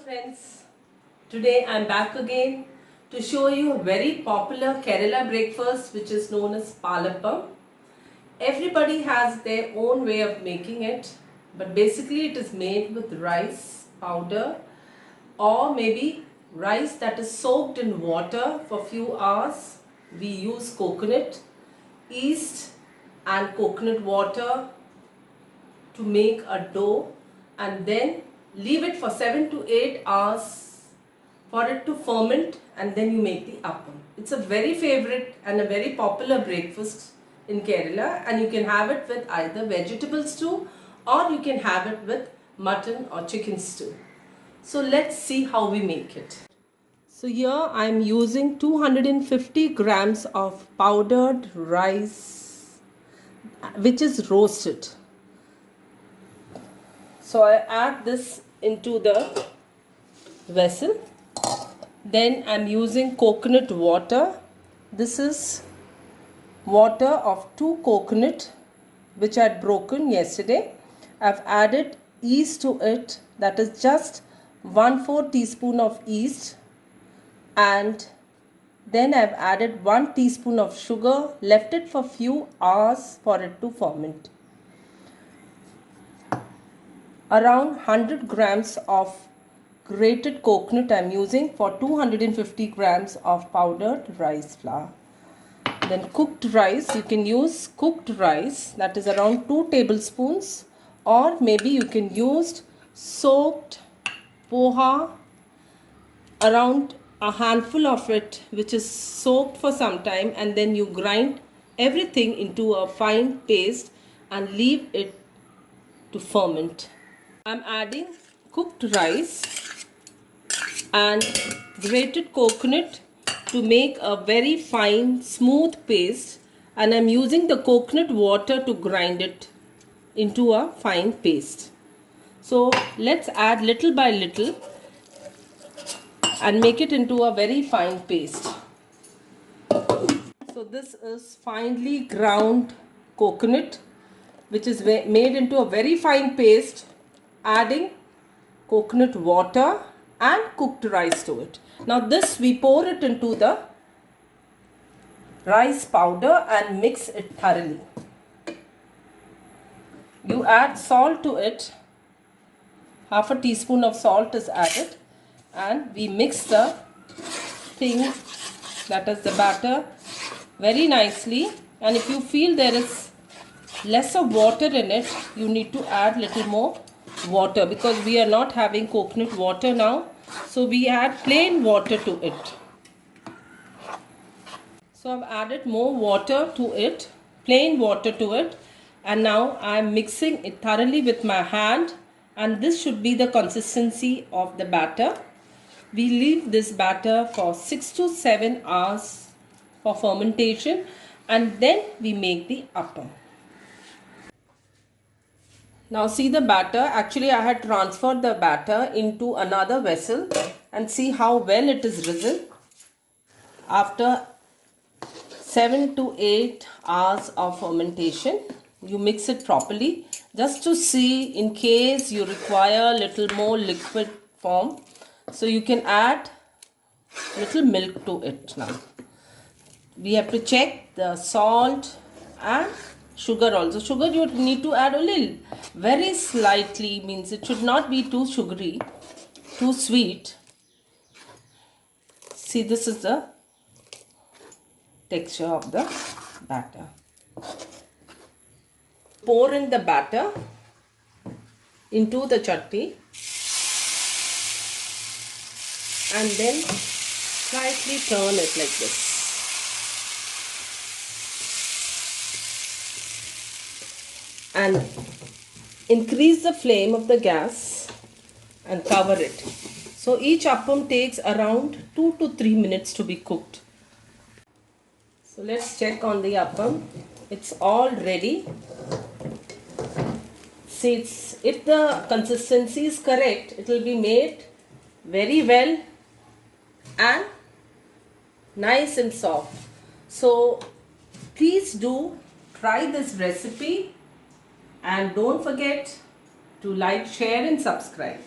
friends, today I am back again to show you a very popular Kerala breakfast which is known as Palappam. Everybody has their own way of making it, but basically it is made with rice powder or maybe rice that is soaked in water for few hours. We use coconut, yeast and coconut water to make a dough and then leave it for 7 to 8 hours for it to ferment, and then you make the appam. It's a very favorite and a very popular breakfast in Kerala, and you can have it with either vegetable stew or you can have it with mutton or chicken stew. So let's see how we make it. So here I am using 250 grams of powdered rice which is roasted. So I add this into the vessel. Then I am using coconut water. This is water of 2 coconut which I had broken yesterday. I have added yeast to it, that is just 1/4 teaspoon of yeast, and then I have added 1 teaspoon of sugar, left it for few hours for it to ferment. Around 100 grams of grated coconut I am using for 250 grams of powdered rice flour. Then cooked rice, you can use cooked rice, that is around 2 tablespoons, or maybe you can use soaked poha, around a handful of it which is soaked for some time, and then you grind everything into a fine paste and leave it to ferment. I am adding cooked rice and grated coconut to make a very fine smooth paste, and I am using the coconut water to grind it into a fine paste. So let's add little by little and make it into a very fine paste. So this is finely ground coconut which is made into a very fine paste, adding coconut water and cooked rice to it. Now this we pour it into the rice powder and mix it thoroughly. You add salt to it. Half a teaspoon of salt is added, and we mix the thing, that is the batter, very nicely. And if you feel there is less of water in it, you need to add little more water, because we are not having coconut water now, so we add plain water to it. So I've added more water to it, plain water to it, and now I am mixing it thoroughly with my hand, and this should be the consistency of the batter. We leave this batter for 6 to 7 hours for fermentation, and then we make the appam. Now see the batter. Actually I had transferred the batter into another vessel, and see how well it is risen. After 7 to 8 hours of fermentation, you mix it properly just to see in case you require little more liquid form. So you can add little milk to it now. We have to check the salt and sugar also. Sugar you need to add only very slightly, means it should not be too sugary, too sweet. See, this is the texture of the batter. Pour in the batter into the chutney and then slightly turn it like this. And increase the flame of the gas and cover it. So each appam takes around 2 to 3 minutes to be cooked. So let's check on the appam. It's all ready. See, if the consistency is correct, it will be made very well and nice and soft. So please do try this recipe, and don't forget to like, share and subscribe.